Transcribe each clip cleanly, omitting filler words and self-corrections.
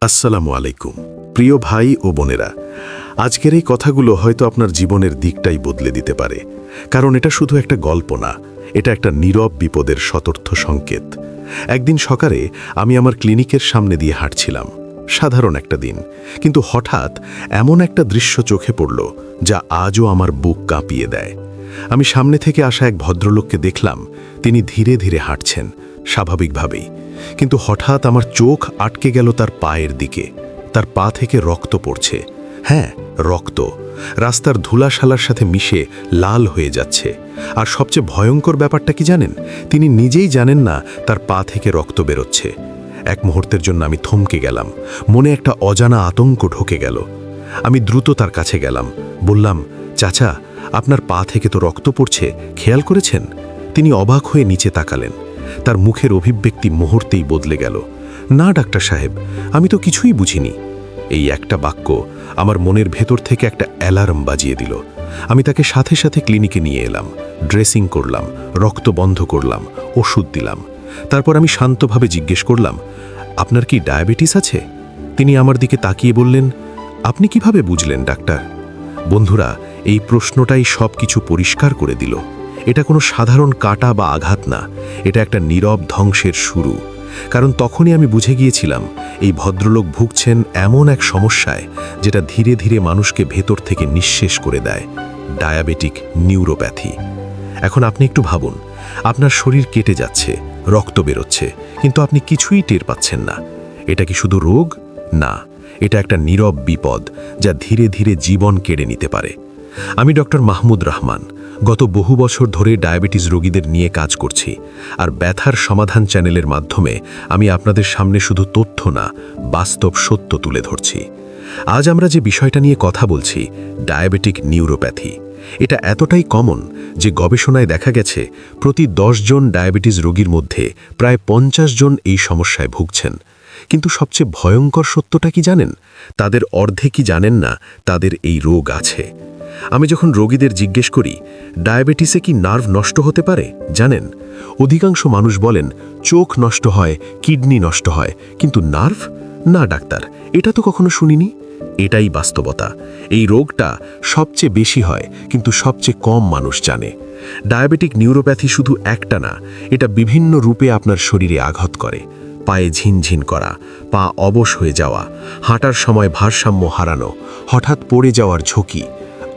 আসসালামু আলাইকুম প্রিয় ভাই ও বোনেরা, আজকের এই কথাগুলো হয়তো আপনার জীবনের দিকটাই বদলে দিতে পারে। কারণ এটা শুধু একটা গল্প না, এটা একটা নীরব বিপদের সতর্ক সংকেত। একদিন সকালে আমি আমার ক্লিনিকের সামনে দিয়ে হাঁটছিলাম, সাধারণ একটা দিন, কিন্তু হঠাৎ এমন একটা দৃশ্য চোখে পড়ল যা আজও আমার বুক কাঁপিয়ে দেয়। আমি সামনে থেকে আসা এক ভদ্রলোককে দেখলাম। তিনি ধীরে ধীরে হাঁটছেন, স্বাভাবিকভাবেই, কিন্তু হঠাৎ আমার চোখ আটকে গেল তার পায়ের দিকে। তার পা থেকে রক্ত পড়ছে। হ্যাঁ, রক্ত রাস্তার ধুলাশালার সাথে মিশে লাল হয়ে যাচ্ছে। আর সবচেয়ে ভয়ঙ্কর ব্যাপারটা কি জানেন? তিনি নিজেই জানেন না তার পা থেকে রক্ত বেরোচ্ছে। এক মুহূর্তের জন্য আমি থমকে গেলাম, মনে একটা অজানা আতঙ্ক ঢুকে গেল। আমি দ্রুত তার কাছে গেলাম, বললাম, চাচা, আপনার পা থেকে তো রক্ত পড়ছে, খেয়াল করেছেন? তিনি অবাক হয়ে নিচে তাকালেন। তার মুখের অভিব্যক্তি মুহূর্তেই বদলে গেল। না ডাক্তার সাহেব, আমি তো কিছুই বুঝিনি। এই একটা বাক্য আমার মনের ভেতর থেকে একটা অ্যালার্ম বাজিয়ে দিল। আমি তাকে সাথে সাথে ক্লিনিকে নিয়ে এলাম, ড্রেসিং করলাম, রক্ত বন্ধ করলাম, ওষুধ দিলাম। তারপর আমি শান্তভাবে জিজ্ঞেস করলাম, আপনার কি ডায়াবেটিস আছে? তিনি আমার দিকে তাকিয়ে বললেন, আপনি কিভাবে বুঝলেন ডাক্তার? বন্ধুরা, এই প্রশ্নটাই সব কিছু পরিষ্কার করে দিল। এটা কোনো সাধারণ কাটা বা আঘাত না, এটা একটা নীরব ধ্বংসের শুরু। কারণ তখনই আমি বুঝে গিয়েছিলাম এই ভদ্রলোক ভুগছেন এমন এক সমস্যায় যেটা ধীরে ধীরে মানুষকে ভেতর থেকে নিঃশেষ করে দেয়, ডায়াবেটিক নিউরোপ্যাথি। এখন আপনি একটু ভাবুন, আপনার শরীর কেটে যাচ্ছে, রক্ত বেরোচ্ছে, কিন্তু আপনি কিছুই টের পাচ্ছেন না। এটা কি শুধু রোগ? না, এটা একটা নীরব বিপদ যা ধীরে ধীরে জীবন কেড়ে নিতে পারে। আমি ডক্টর মাহমুদ রহমান, গত বহু বছর ধরে ডায়াবেটিস রোগীদের নিয়ে কাজ করছি। আর ব্যথার সমাধান চ্যানেলের মাধ্যমে আমি আপনাদের সামনে শুধু তথ্য না, বাস্তব সত্য তুলে ধরছি। আজ আমরা যে বিষয়টা নিয়ে কথা বলছি, ডায়াবেটিক নিউরোপ্যাথি, এটা এতটাই কমন যে গবেষণায় দেখা গেছে প্রতি 10 জন ডায়াবেটিস রোগীর মধ্যে প্রায় 50 জন এই সমস্যায় ভুগছেন। কিন্তু সবচেয়ে ভয়ঙ্কর সত্যটা কি জানেন? তাদের অর্ধেকই জানেন না তাদের এই রোগ আছে। আমি যখন রোগীদের জিজ্ঞেস করি, ডায়াবেটিসে কি নার্ভ নষ্ট হতে পারে, জানেন, অধিকাংশ মানুষ বলেন চোখ নষ্ট হয়, কিডনি নষ্ট হয়, কিন্তু নার্ভ? না ডাক্তার, এটা তো কখনো শুনিনি। এটাই বাস্তবতা। এই রোগটা সবচেয়ে বেশি হয়, কিন্তু সবচেয়ে কম মানুষ জানে। ডায়াবেটিক নিউরোপ্যাথি শুধু একটা না, এটা বিভিন্ন রূপে আপনার শরীরে আঘাত করে। পায়ে ঝিনঝিন করা, পা অবশ হয়ে যাওয়া, হাঁটার সময় ভারসাম্য হারানো, হঠাৎ পড়ে যাওয়ার ঝুঁকি।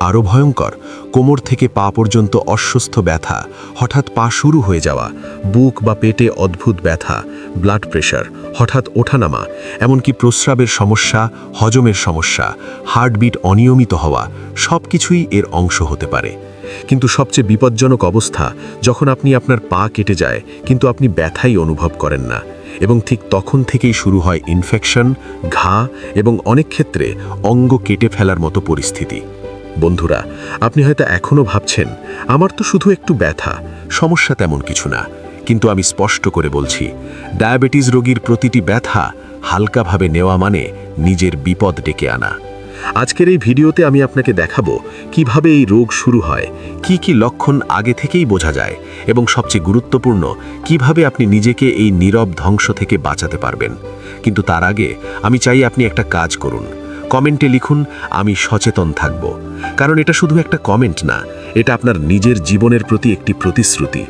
আরও ভয়ঙ্কর, কোমর থেকে পা পর্যন্ত অস্বস্ಥ ব্যথা, হঠাৎ পা শুরু হয়ে যাওয়া, বুক বা পেটে অদ্ভুত ব্যথা, ব্লাড প্রেশার, হঠাৎ ওঠানামা, এমনকি প্রস্রাবের সমস্যা, হজমের সমস্যা, হার্টবিট অনিয়মিত হওয়া, সব কিছুই এর অংশ হতে পারে। কিন্তু সবচেয়ে বিপজ্জনক অবস্থা যখন আপনার পা কেটে যায় কিন্তু আপনি ব্যথাই অনুভব করেন না, এবং ঠিক তখন থেকেই শুরু হয় ইনফেকশন, ঘা এবং অনেক ক্ষেত্রে অঙ্গ কেটে ফেলার মতো পরিস্থিতি। বন্ধুরা, আপনি হয়তো এখনও ভাবছেন, আমার তো শুধু একটু ব্যথা, সমস্যা তেমন কিছু না। কিন্তু আমি স্পষ্ট করে বলছি, ডায়াবেটিস রোগীর প্রতিটি ব্যথা হালকাভাবে নেওয়া মানে নিজের বিপদ ডেকে আনা। আজকের এই ভিডিওতে আমি আপনাকে দেখাবো কিভাবে এই রোগ শুরু হয়, কি কি লক্ষণ আগে থেকেই বোঝা যায়, এবং সবচেয়ে গুরুত্বপূর্ণ, কিভাবে আপনি নিজেকে এই নীরব ধ্বংস থেকে বাঁচাতে পারবেন। কিন্তু তার আগে আমি চাই আপনি একটা কাজ করুন। কমেন্টে লিখুন, আমি সচেতন থাকব। কারণ এটা শুধু একটা কমেন্ট না, এটা আপনার নিজের জীবনের প্রতি একটি প্রতিশ্রুতি।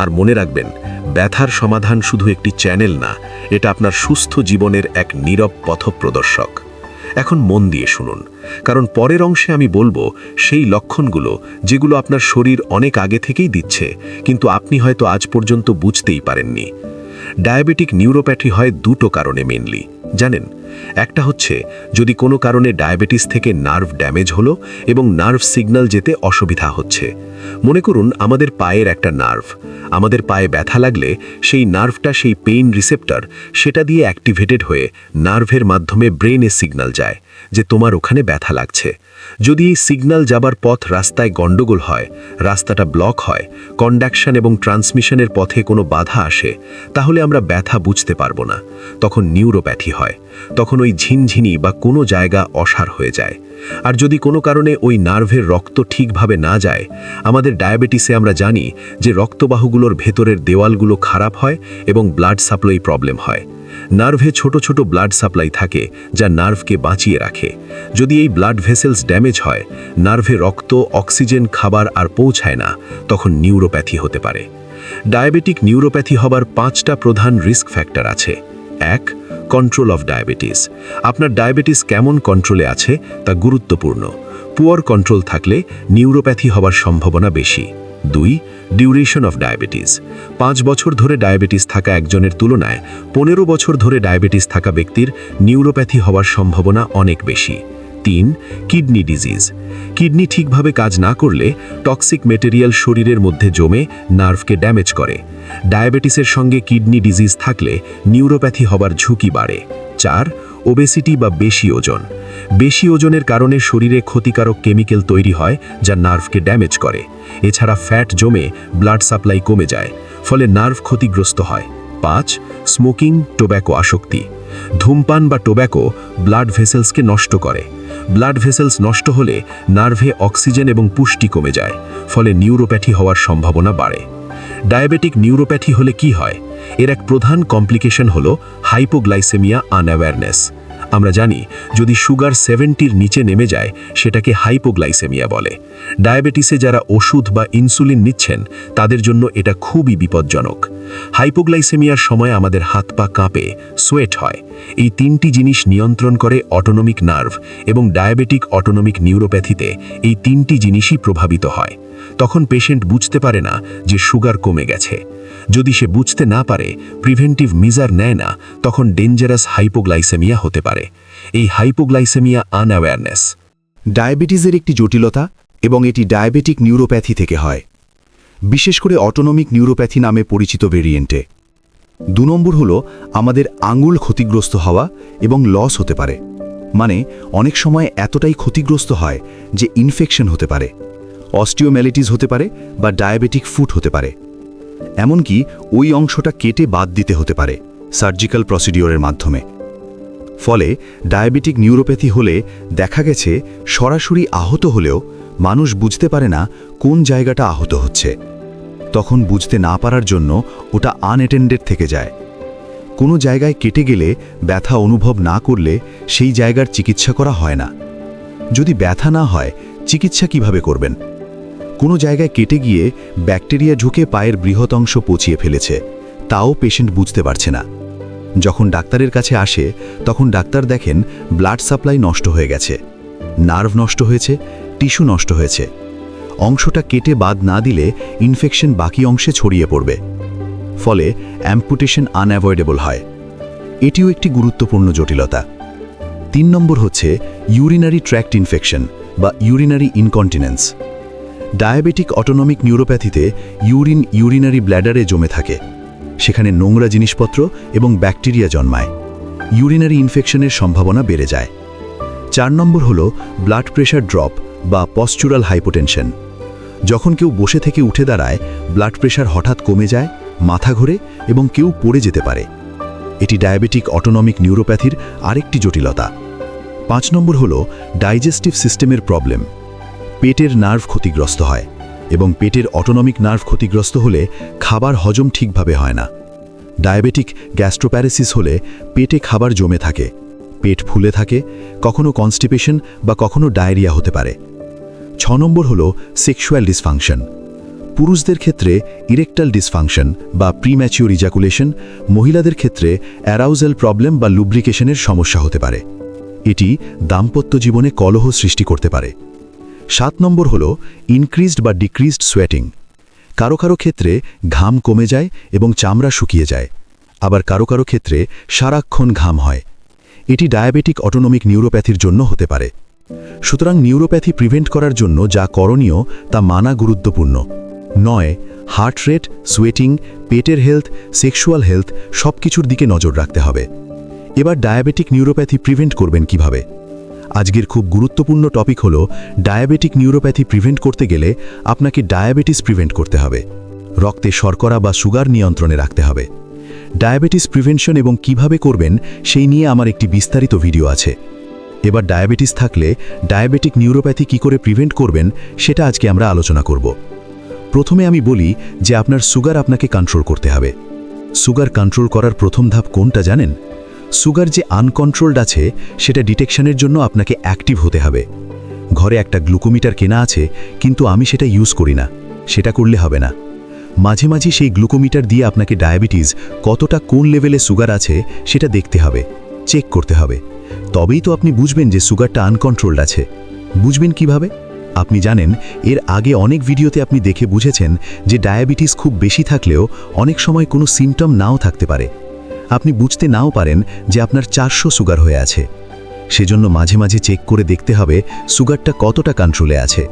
আর মনে রাখবেন, ব্যথার সমাধান শুধু একটি চ্যানেল না, এটা আপনার সুস্থ জীবনের এক নীরব পথপ্রদর্শক। এখন মন দিয়ে শুনুন, কারণ পরের অংশে আমি বলবো সেই লক্ষণগুলো যেগুলো আপনার শরীর অনেক আগে থেকেই দিচ্ছে, কিন্তু আপনি হয়তো আজ পর্যন্ত বুঝতেই পারেননি। ডায়াবেটিক নিউরোপ্যাথি হয় দুটো কারণে মেনলি, জানেন। একটা হচ্ছে যদি কোনো কারণে ডায়াবেটিস থেকে নার্ভ ড্যামেজ হলো এবং নার্ভ সিগন্যাল যেতে অসুবিধা হচ্ছে। মনে করুন আমাদের পায়ের একটা নার্ভ, আমাদের পায়ে ব্যথা লাগলে সেই নার্ভটা, সেই পেইন রিসেপ্টর, সেটা দিয়ে অ্যাক্টিভেটেড হয়ে নার্ভের মাধ্যমে ব্রেনে সিগন্যাল যায় যে তোমার ওখানে ব্যথা লাগছে। যদি এই সিগন্যাল যাবার পথ রাস্তায় গণ্ডগোল হয়, রাস্তাটা ব্লক হয়, কন্ডাকশন এবং ট্রান্সমিশনের পথে কোনো বাধা আসে, তাহলে আমরা ব্যথা বুঝতে পারবো না। তখন নিউরোপ্যাথি হয়। তখন ওই ঝিনঝিনি বা কোনো জায়গা অসাড় হয়ে যায়। আর যদি কোনো কারণে ওই নার্ভের রক্ত ঠিকভাবে না যায়, আমাদের ডায়াবেটিসে আমরা জানি যে রক্তবাহুগুলোর ভেতরের দেওয়ালগুলো খারাপ হয় এবং ব্লাড সাপ্লাই প্রবলেম হয়। নার্ভে ছোট ছোট ব্লাড সাপ্লাই থাকে যা নার্ভকে বাঁচিয়ে রাখে। যদি এই ব্লাড ভেসেলস ড্যামেজ হয়, নার্ভে রক্ত, অক্সিজেন, খাবার আর পৌঁছায় না, তখন নিউরোপ্যাথি হতে পারে। ডায়াবেটিক নিউরোপ্যাথি হবার 5টা প্রধান রিস্ক ফ্যাক্টর আছে। 1. Control of diabetes. আপনার ডায়াবেটিস কেমন কন্ট্রোলে আছে তা গুরুত্বপূর্ণ। পুয়ার কন্ট্রোল থাকলে নিউরোপ্যাথি হবার সম্ভাবনা বেশি। 2. Duration of diabetes. 5 বছর ধরে ডায়াবেটিস থাকা একজনের তুলনায় 15 বছর ধরে ডায়াবেটিস থাকা ব্যক্তির নিউরোপ্যাথি হওয়ার সম্ভাবনা অনেক বেশি। 3. Kidney disease. কিডনি ঠিকভাবে কাজ না করলে টক্সিক মেটেরিয়াল শরীরের মধ্যে জমে নার্ভকে ড্যামেজ করে। ডায়াবেটিসের সঙ্গে কিডনি ডিজিজ থাকলে নিউরোপ্যাথি হবার ঝুঁকি বাড়ে। 4. ওবেসিটি বা বেশি ওজন। বেশি ওজনের কারণে শরীরে ক্ষতিকারক কেমিক্যাল তৈরি হয় যা নার্ভকে ড্যামেজ করে। এছাড়া ফ্যাট জমে ব্লাড সাপ্লাই কমে যায়, ফলে নার্ভ ক্ষতিগ্রস্ত হয়। 5. স্মোকিং, টোব্যাকো আসক্তি। ধূমপান বা টোব্যাকো ব্লাড ভেসেলসকে নষ্ট করে। ব্লাড ভেসেলস নষ্ট হলে নার্ভে অক্সিজেন এবং পুষ্টি কমে যায়, ফলে নিউরোপ্যাথি হওয়ার সম্ভাবনা বাড়ে। ডায়াবেটিক নিউরোপ্যাথি হলে কি হয়? এর এক প্রধান কমপ্লিকেশন হলো হাইপোগ্লাইসেমিয়া আনঅ্যাওয়ারনেস। আমরা জানি, যদি সুগার 70-র নিচে নেমে যায় সেটাকে হাইপোগ্লাইসেমিয়া বলে। ডায়াবেটিসে যারা ওষুধ বা ইনসুলিন নিচ্ছেন তাদের জন্য এটা খুবই বিপজ্জনক। হাইপোগ্লাইসেমিয়ার সময় আমাদের হাত পা কাঁপে, সোয়েট হয়। এই 3টি জিনিস নিয়ন্ত্রণ করে অটোনমিক নার্ভ, এবং ডায়াবেটিক অটোনমিক নিউরোপ্যাথিতে এই 3টি জিনিসই প্রভাবিত হয়। তখন পেশেন্ট বুঝতে পারে না যে সুগার কমে গেছে। যদি সে বুঝতে না পারে, প্রিভেন্টিভ মেজার নেয় না, তখন ডেঞ্জারাস হাইপোগ্লাইসেমিয়া হতে পারে। এই হাইপোগ্লাইসেমিয়া আনঅ্যাওয়ারনেস ডায়াবেটিসের একটি জটিলতা, এবং এটি ডায়াবেটিক নিউরোপ্যাথি থেকে হয়, বিশেষ করে অটোনমিক নিউরোপ্যাথি নামে পরিচিত ভেরিয়েন্টে। 2 নম্বর হল আমাদের আঙুল ক্ষতিগ্রস্ত হওয়া এবং লস হতে পারে। মানে অনেক সময় এতটাই ক্ষতিগ্রস্ত হয় যে ইনফেকশন হতে পারে, অস্টিওমেলিটিস হতে পারে বা ডায়াবেটিক ফুট হতে পারে। এমনকি ওই অংশটা কেটে বাদ দিতে হতে পারে সার্জিক্যাল প্রসিডিওরের মাধ্যমে। ফলে ডায়াবেটিক নিউরোপ্যাথি হলে দেখা গেছে সরাসরি আহত হলেও মানুষ বুঝতে পারে না কোন জায়গাটা আহত হচ্ছে। তখন বুঝতে না পারার জন্য ওটা আনঅ্যাটেন্ডেড থেকে যায়। কোনো জায়গায় কেটে গেলে ব্যথা অনুভব না করলে সেই জায়গার চিকিৎসা করা হয় না। যদি ব্যথা না হয়, চিকিৎসা কিভাবে করবেন? কোনো জায়গায় কেটে গিয়ে ব্যাকটেরিয়া ঢুকে পায়ের বৃহৎ অংশ পচিয়ে ফেলেছে, তাও পেশেন্ট বুঝতে পারছে না। যখন ডাক্তারের কাছে আসে, তখন ডাক্তার দেখেন ব্লাড সাপ্লাই নষ্ট হয়ে গেছে, নার্ভ নষ্ট হয়েছে, টিস্যু নষ্ট হয়েছে। অংশটা কেটে বাদ না দিলে ইনফেকশন বাকি অংশে ছড়িয়ে পড়বে, ফলে অ্যাম্পুটেশন আনঅ্যাভয়েডেবল হয়। এটিও একটি গুরুত্বপূর্ণ জটিলতা। 3 নম্বর হচ্ছে ইউরিনারি ট্র্যাক্ট ইনফেকশন বা ইউরিনারি ইনকন্টিনেন্স। ডায়াবেটিক অটোনমিক নিউরোপ্যাথিতে ইউরিনারি ব্ল্যাডারে জমে থাকে। সেখানে নোংরা জিনিসপত্র এবং ব্যাকটেরিয়া জন্মায়। ইউরিনারি ইনফেকশনের সম্ভাবনা বেড়ে যায়। 4 নম্বর হল ব্লাড প্রেশার ড্রপ বা পস্চুরাল হাইপোটেনশন। যখন কেউ বসে থেকে উঠে দাঁড়ায়, ব্লাড প্রেশার হঠাৎ কমে যায়, মাথা ঘোরে এবং কেউ পড়ে যেতে পারে। এটি ডায়াবেটিক অটোনমিক নিউরোপ্যাথির আরেকটি জটিলতা। 5 নম্বর হল ডাইজেস্টিভ সিস্টেমের প্রবলেম। পেটের নার্ভ ক্ষতিগ্রস্ত হয়, এবং পেটের অটোনমিক নার্ভ ক্ষতিগ্রস্ত হলে খাবার হজম ঠিকভাবে হয় না। ডায়াবেটিক গ্যাস্ট্রোপ্যারেসিস হলে পেটে খাবার জমে থাকে, পেট ফুলে থাকে, কখনো কনস্টিপেশন বা কখনো ডায়রিয়া হতে পারে। 6 নম্বর হল সেক্সুয়াল ডিসফাংশন। পুরুষদের ক্ষেত্রে ইরেকটাল ডিসফাংশন বা প্রিম্যাচিওর ইজাকুলেশন, মহিলাদের ক্ষেত্রে অ্যারাউজাল প্রবলেম বা লুব্রিকেশনের সমস্যা হতে পারে। এটি দাম্পত্য জীবনে কলহ সৃষ্টি করতে পারে। 7 নম্বর হল ইনক্রিজড বা ডিক্রিজড সোয়েটিং। কারো কারো ক্ষেত্রে ঘাম কমে যায় এবং চামড়া শুকিয়ে যায়, আবার কারো কারো ক্ষেত্রে সারাক্ষণ ঘাম হয়। এটি ডায়াবেটিক অটোনমিক নিউরোপ্যাথির জন্য হতে পারে। সুতরাং নিউরোপ্যাথি প্রিভেন্ট করার জন্য যা করণীয় তা মানা গুরুত্বপূর্ণ। 9, হার্ট রেট, সোয়েটিং, পেটের হেলথ, সেক্সুয়াল হেলথ সবকিছুর দিকে নজর রাখতে হবে। এবার ডায়াবেটিক নিউরোপ্যাথি প্রিভেন্ট করবেন কিভাবে? আজকের খুব গুরুত্বপূর্ণ টপিক হলো ডায়াবেটিক নিউরোপ্যাথি প্রিভেন্ট করতে গেলে আপনাকে ডায়াবেটিস প্রিভেন্ট করতে হবে। রক্তে শর্করা বা সুগার নিয়ন্ত্রণে রাখতে হবে। ডায়াবেটিস প্রিভেনশন এবং কিভাবে করবেন সেই নিয়ে আমার একটি বিস্তারিত ভিডিও আছে। এবার ডায়াবেটিস থাকলে ডায়াবেটিক নিউরোপ্যাথি কি করে প্রিভেন্ট করবেন সেটা আজকে আমরা আলোচনা করব। প্রথমে আমি বলি যে আপনার সুগার আপনাকে কন্ট্রোল করতে হবে। সুগার কন্ট্রোল করার প্রথম ধাপ কোনটা জানেন? সুগার যে আনকন্ট্রোলড আছে সেটা ডিটেকশনের জন্য আপনাকে অ্যাক্টিভ হতে হবে। ঘরে একটা গ্লুকোমিটার কেনা আছে, কিন্তু আমি সেটা ইউজ করি না, সেটা করলে হবে না। মাঝে মাঝে সেই গ্লুকোমিটার দিয়ে আপনাকে ডায়াবেটিস কতটা কোন লেভেলে সুগার আছে সেটা দেখতে হবে, চেক করতে হবে। তবেই তো আপনি বুঝবেন যে সুগারটা আনকন্ট্রোলড আছে। বুঝবেন কিভাবে? আপনি জানেন, এর আগে অনেক ভিডিওতে আপনি দেখে বুঝেছেন যে ডায়াবেটিস খুব বেশি থাকলেও অনেক সময় কোনো সিমটম নাও থাকতে পারে। আপনি বুঝতে নাও পারেন যে আপনার 400 সুগার হয়ে আছে। সেজন্য মাঝে মাঝে চেক করে দেখতে হবে সুগারটা কতটা কন্ট্রোলে আছে।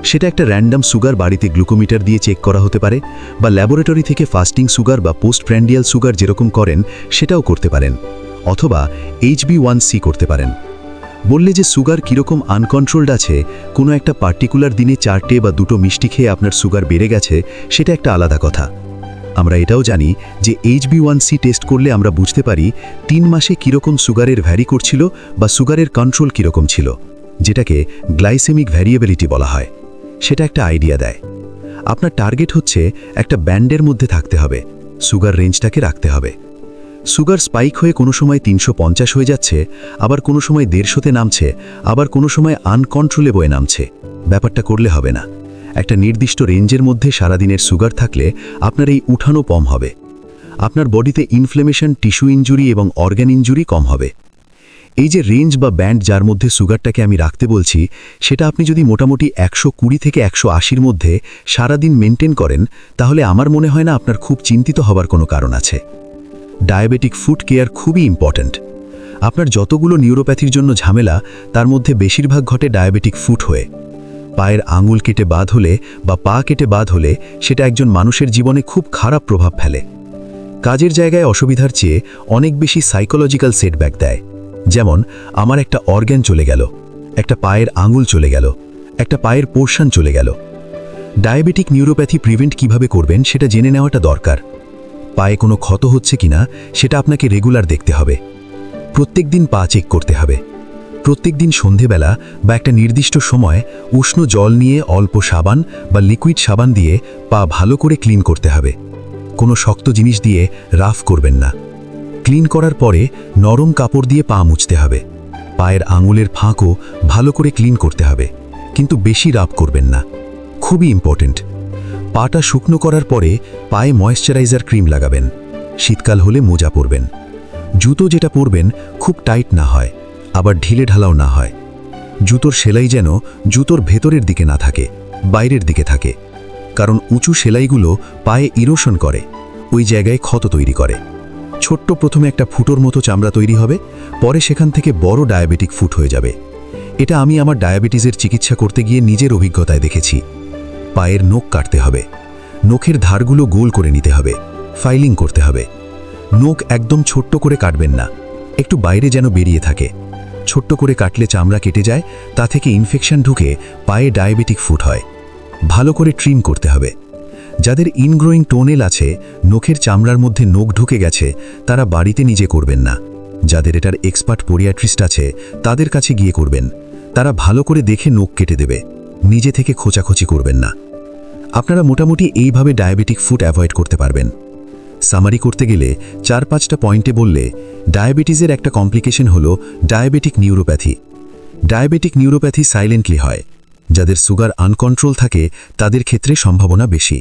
সেটা একটা র্যান্ডম সুগার বাড়িতে গ্লুকোমিটার দিয়ে চেক করা হতে পারে, বা ল্যাবরেটরি থেকে ফাস্টিং সুগার বা পোস্টপ্র্যান্ডিয়াল সুগার যেরকম করেন সেটাও করতে পারেন, অথবা HB1C করতে পারেন। বললে যে সুগার কীরকম আনকন্ট্রোলড আছে, কোনো একটা পার্টিকুলার দিনে 4টে বা 2টো মিষ্টি খেয়ে আপনার সুগার বেড়ে গেছে, সেটা একটা আলাদা কথা। আমরা এটাও জানি যে HB1C টেস্ট করলে আমরা বুঝতে পারি 3 মাসে কীরকম সুগারের ভ্যারি করছিল বা সুগারের কন্ট্রোল কীরকম ছিল, যেটাকে গ্লাইসেমিক ভ্যারিয়েবিলিটি বলা হয়। সেটা একটা আইডিয়া দেয়। আপনার টার্গেট হচ্ছে একটা ব্যান্ডের মধ্যে থাকতে হবে, সুগার রেঞ্জটাকে রাখতে হবে। সুগার স্পাইক হয়ে কোনো সময় 350 হয়ে যাচ্ছে, আবার কোনো সময় 150-তে নামছে, আবার কোনো সময় আনকন্ট্রোলেবল নামছে। ব্যাপারটা করলে হবে না। একটা নির্দিষ্ট রেঞ্জের মধ্যে সারাদিনের সুগার থাকলে আপনার এই উঠানো কম হবে। আপনার বডিতে ইনফ্লেমেশন, টিস্যু ইনজুরি এবং অর্গান ইনজুরি কম হবে। এই যে রেঞ্জ বা ব্যান্ড যার মধ্যে সুগারটাকে আমি রাখতে বলছি, সেটা আপনি যদি মোটামুটি 120 থেকে 180-র মধ্যে সারাদিন মেনটেন করেন, তাহলে আমার মনে হয় না আপনার খুব চিন্তিত হবার কোনো কারণ আছে। ডায়াবেটিক ফুড কেয়ার খুবই ইম্পর্ট্যান্ট। আপনার যতগুলো নিউরোপ্যাথির জন্য ঝামেলা, তার মধ্যে বেশিরভাগ ঘটে ডায়াবেটিক ফুট হয়ে। পায়ের আঙুল কেটে বাদ হলে বা পা কেটে বাদ হলে সেটা একজন মানুষের জীবনে খুব খারাপ প্রভাব ফেলে। কাজের জায়গায় অসুবিধার চেয়ে অনেক বেশি সাইকোলজিক্যাল সেটব্যাক দেয়। যেমন আমার একটা অর্গ্যান চলে গেল, একটা পায়ের আঙুল চলে গেল, একটা পায়ের পোর্শন চলে গেল। ডায়াবেটিক নিউরোপ্যাথি প্রিভেন্ট কিভাবে করবেন সেটা জেনে নেওয়াটা দরকার। পায়ে কোনো ক্ষত হচ্ছে কিনা সেটা আপনাকে রেগুলার দেখতে হবে। প্রত্যেক দিন পা চেক করতে হবে। প্রত্যেক দিন সন্ধেবেলা বা একটা নির্দিষ্ট সময় উষ্ণ জল নিয়ে অল্প সাবান বা লিকুইড সাবান দিয়ে পা ভালো করে ক্লিন করতে হবে। কোনো শক্ত জিনিস দিয়ে রাফ করবেন না। ক্লিন করার পরে নরম কাপড় দিয়ে পা মুছতে হবে। পায়ের আঙুলের ফাঁকও ভালো করে ক্লিন করতে হবে, কিন্তু বেশি রাফ করবেন না। খুবই ইম্পর্টেন্ট। পাটা শুকনো করার পরে পায়ে ময়েশ্চারাইজার ক্রিম লাগাবেন। শীতকাল হলে মোজা পরবেন। জুতো যেটা পরবেন খুব টাইট না হয়, আবার ঢিলে ঢালাও না হয়। জুতোর সেলাই যেন জুতোর ভেতরের দিকে না থাকে, বাইরের দিকে থাকে। কারণ উঁচু সেলাইগুলো পায়ে ইরোশন করে, ওই জায়গায় ক্ষত তৈরি করে। ছোট্ট প্রথমে একটা ফুটোর মতো চামড়া তৈরি হবে, পরে সেখান থেকে বড় ডায়াবেটিক ফুট হয়ে যাবে। এটা আমি আমার ডায়াবেটিসের চিকিৎসা করতে গিয়ে নিজের অভিজ্ঞতায় দেখেছি। পায়ের নখ কাটতে হবে, নখের ধারগুলো গোল করে নিতে হবে, ফাইলিং করতে হবে। নখ একদম ছোট্ট করে কাটবেন না, একটু বাইরে যেন বেরিয়ে থাকে। ছোট্ট করে কাটলে চামড়া কেটে যায়, তা থেকে ইনফেকশন ঢুকে পায়ে ডায়াবেটিক ফুট হয়। ভালো করে ট্রিম করতে হবে। যাদের ইনগ্রোয়িং টোনেল আছে, নখের চামড়ার মধ্যে নখ ঢুকে গেছে, তারা বাড়িতে নিজে করবেন না। যাদের এটার এক্সপার্ট পোরিয়াট্রিস্ট আছে, তাদের কাছে গিয়ে করবেন। তারা ভালো করে দেখে নখ কেটে দেবে, নিজে থেকে খোঁচাখুচি করবেন না। আপনারা মোটামুটি এইভাবে ডায়াবেটিক ফুট অ্যাভয়েড করতে পারবেন। সামারি করতে গেলে 4-5টা পয়েন্টে বললে, ডায়াবেটিসের একটা কমপ্লিকেশন হলো diabetic neuropathy. Diabetic neuropathy silently হয়। যাদের সুগার আনকন্ট্রোল থাকে তাদের ক্ষেত্রে সম্ভাবনা বেশি।